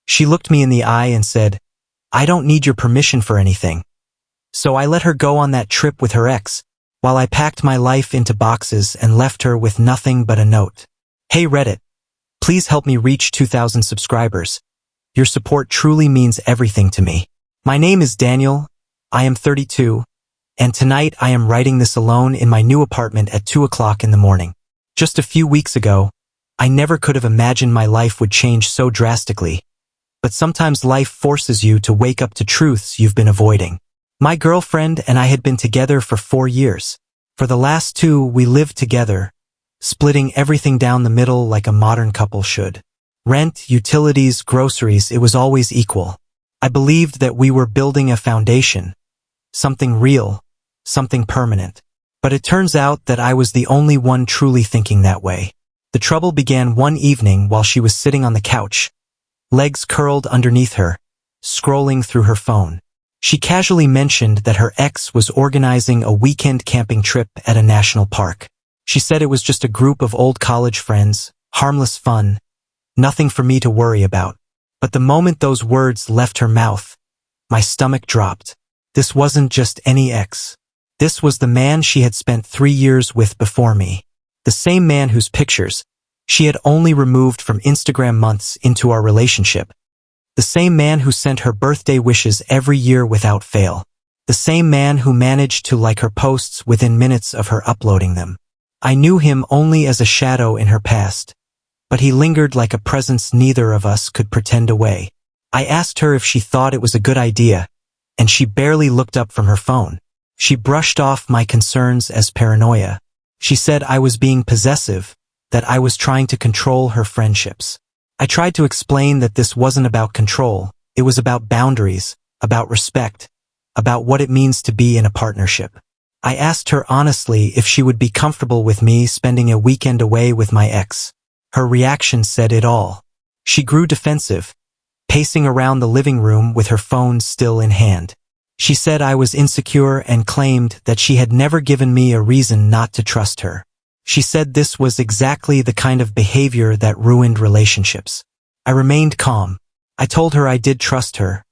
She looked me in the eye and said, "I don't need your permission for anything." So I let her go on that trip with her ex, while I packed my life into boxes and left her with nothing but a note. Hey Reddit, please help me reach 2,000 subscribers. Your support truly means everything to me. My name is Daniel, I am 32, and tonight I am writing this alone in my new apartment at 2 o'clock in the morning. Just a few weeks ago, I never could have imagined my life would change so drastically, but sometimes life forces you to wake up to truths you've been avoiding. My girlfriend and I had been together for 4 years. For the last 2, we lived together, splitting everything down the middle like a modern couple should. Rent, utilities, groceries, it was always equal. I believed that we were building a foundation, something real, something permanent. But it turns out that I was the only one truly thinking that way. The trouble began one evening while she was sitting on the couch, legs curled underneath her, scrolling through her phone. She casually mentioned that her ex was organizing a weekend camping trip at a national park. She said it was just a group of old college friends, harmless fun, nothing for me to worry about. But the moment those words left her mouth, my stomach dropped. This wasn't just any ex. This was the man she had spent 3 years with before me. The same man whose pictures she had only removed from Instagram months into our relationship. The same man who sent her birthday wishes every year without fail. The same man who managed to like her posts within minutes of her uploading them. I knew him only as a shadow in her past, but he lingered like a presence neither of us could pretend away. I asked her if she thought it was a good idea, and she barely looked up from her phone. She brushed off my concerns as paranoia. She said I was being possessive, that I was trying to control her friendships. I tried to explain that this wasn't about control, it was about boundaries, about respect, about what it means to be in a partnership. I asked her honestly if she would be comfortable with me spending a weekend away with my ex. Her reaction said it all. She grew defensive, pacing around the living room with her phone still in hand. She said I was insecure and claimed that she had never given me a reason not to trust her. She said this was exactly the kind of behavior that ruined relationships. I remained calm. I told her I did trust her,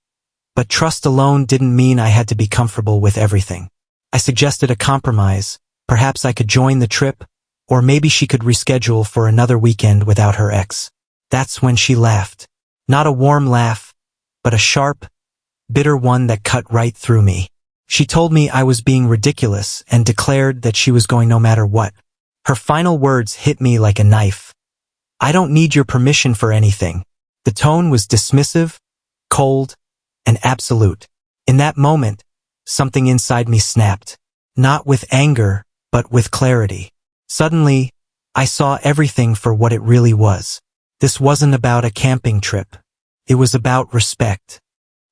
but trust alone didn't mean I had to be comfortable with everything. I suggested a compromise. Perhaps I could join the trip, or maybe she could reschedule for another weekend without her ex. That's when she laughed. Not a warm laugh, but a sharp, bitter one that cut right through me. She told me I was being ridiculous and declared that she was going no matter what. Her final words hit me like a knife. I don't need your permission for anything. The tone was dismissive, cold, and absolute. In that moment, something inside me snapped. Not with anger, but with clarity. Suddenly, I saw everything for what it really was. This wasn't about a camping trip. It was about respect.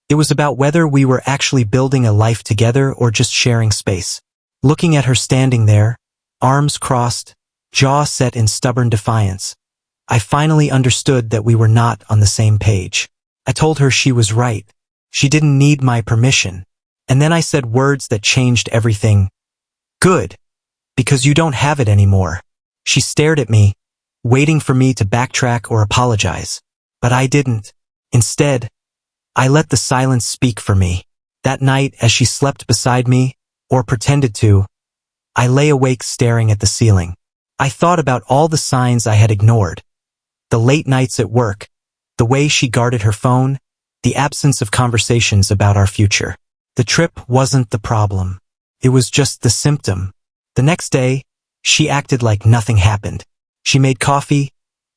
It was about whether we were actually building a life together or just sharing space. Looking at her standing there, arms crossed, jaw set in stubborn defiance, I finally understood that we were not on the same page. I told her she was right. She didn't need my permission. And then I said words that changed everything. Good, because you don't have it anymore. She stared at me, waiting for me to backtrack or apologize. But I didn't. Instead, I let the silence speak for me. That night, as she slept beside me, or pretended to, I lay awake staring at the ceiling. I thought about all the signs I had ignored. The late nights at work, the way she guarded her phone, the absence of conversations about our future. The trip wasn't the problem. It was just the symptom. The next day, she acted like nothing happened. She made coffee,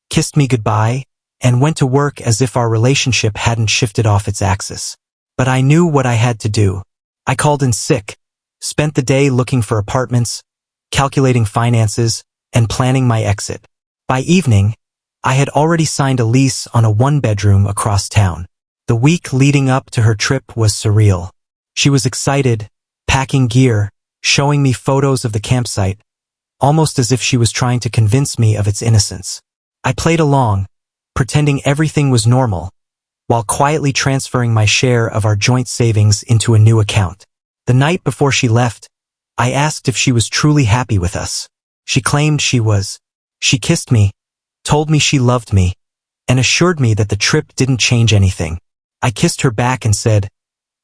kissed me goodbye, and went to work as if our relationship hadn't shifted off its axis. But I knew what I had to do. I called in sick, spent the day looking for apartments, calculating finances, and planning my exit. By evening, I had already signed a lease on a 1-bedroom across town. The week leading up to her trip was surreal. She was excited, packing gear, showing me photos of the campsite, almost as if she was trying to convince me of its innocence. I played along, pretending everything was normal, while quietly transferring my share of our joint savings into a new account. The night before she left, I asked if she was truly happy with us. She claimed she was. She kissed me, told me she loved me, and assured me that the trip didn't change anything. I kissed her back and said,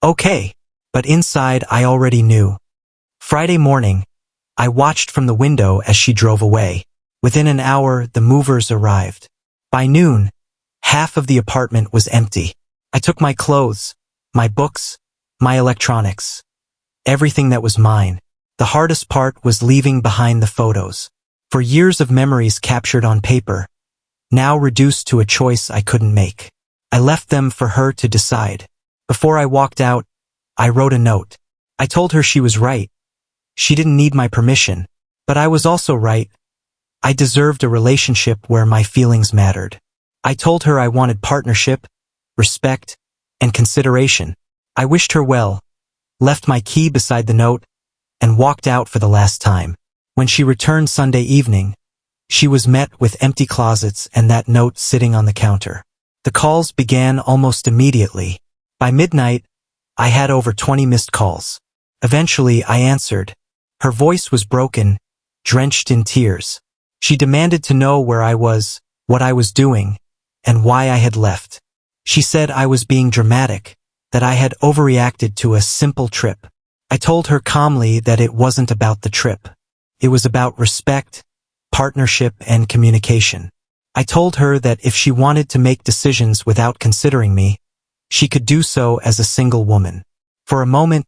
"Okay," but inside I already knew. Friday morning, I watched from the window as she drove away. Within an hour, the movers arrived. By noon, half of the apartment was empty. I took my clothes, my books, my electronics, everything that was mine. The hardest part was leaving behind the photos. For years of memories captured on paper, now reduced to a choice I couldn't make. I left them for her to decide. Before I walked out, I wrote a note. I told her she was right. She didn't need my permission, but I was also right. I deserved a relationship where my feelings mattered. I told her I wanted partnership, respect, and consideration. I wished her well, left my key beside the note, and walked out for the last time. When she returned Sunday evening, she was met with empty closets and that note sitting on the counter. The calls began almost immediately. By midnight, I had over 20 missed calls. Eventually, I answered. Her voice was broken, drenched in tears. She demanded to know where I was, what I was doing, and why I had left. She said I was being dramatic, that I had overreacted to a simple trip. I told her calmly that it wasn't about the trip. It was about respect, partnership, and communication. I told her that if she wanted to make decisions without considering me, she could do so as a single woman. For a moment,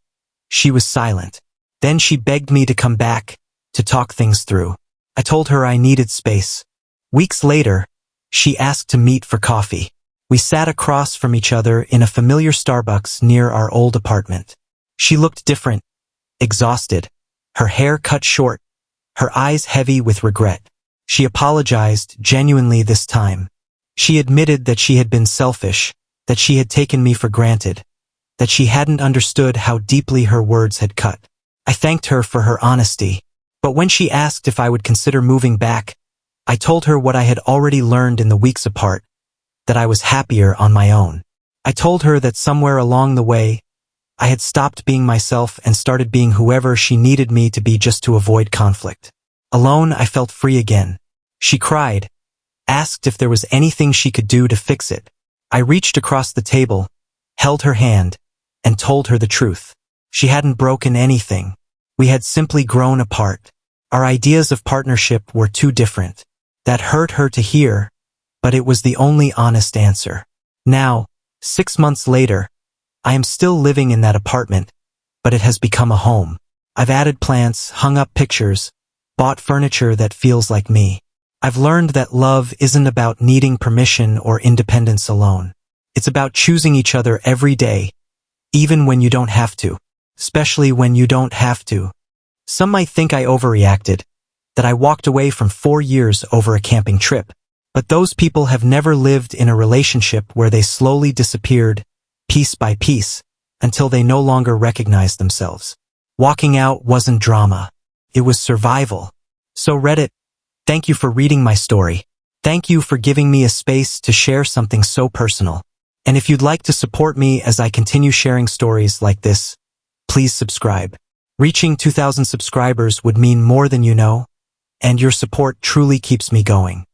she was silent. Then she begged me to come back, to talk things through. I told her I needed space. Weeks later, she asked to meet for coffee. We sat across from each other in a familiar Starbucks near our old apartment. She looked different, exhausted, her hair cut short, her eyes heavy with regret. She apologized genuinely this time. She admitted that she had been selfish, that she had taken me for granted, that she hadn't understood how deeply her words had cut. I thanked her for her honesty, but when she asked if I would consider moving back, I told her what I had already learned in the weeks apart, that I was happier on my own. I told her that somewhere along the way, I had stopped being myself and started being whoever she needed me to be just to avoid conflict. Alone, I felt free again. She cried, asked if there was anything she could do to fix it. I reached across the table, held her hand, and told her the truth. She hadn't broken anything. We had simply grown apart. Our ideas of partnership were too different. That hurt her to hear, but it was the only honest answer. Now, 6 months later, I am still living in that apartment, but it has become a home. I've added plants, hung up pictures, bought furniture that feels like me. I've learned that love isn't about needing permission or independence alone. It's about choosing each other every day, even when you don't have to, especially when you don't have to. Some might think I overreacted, that I walked away from 4 years over a camping trip, but those people have never lived in a relationship where they slowly disappeared, piece by piece, until they no longer recognized themselves. Walking out wasn't drama. It was survival. So Reddit, thank you for reading my story. Thank you for giving me a space to share something so personal. And if you'd like to support me as I continue sharing stories like this, please subscribe. Reaching 2,000 subscribers would mean more than you know, and your support truly keeps me going.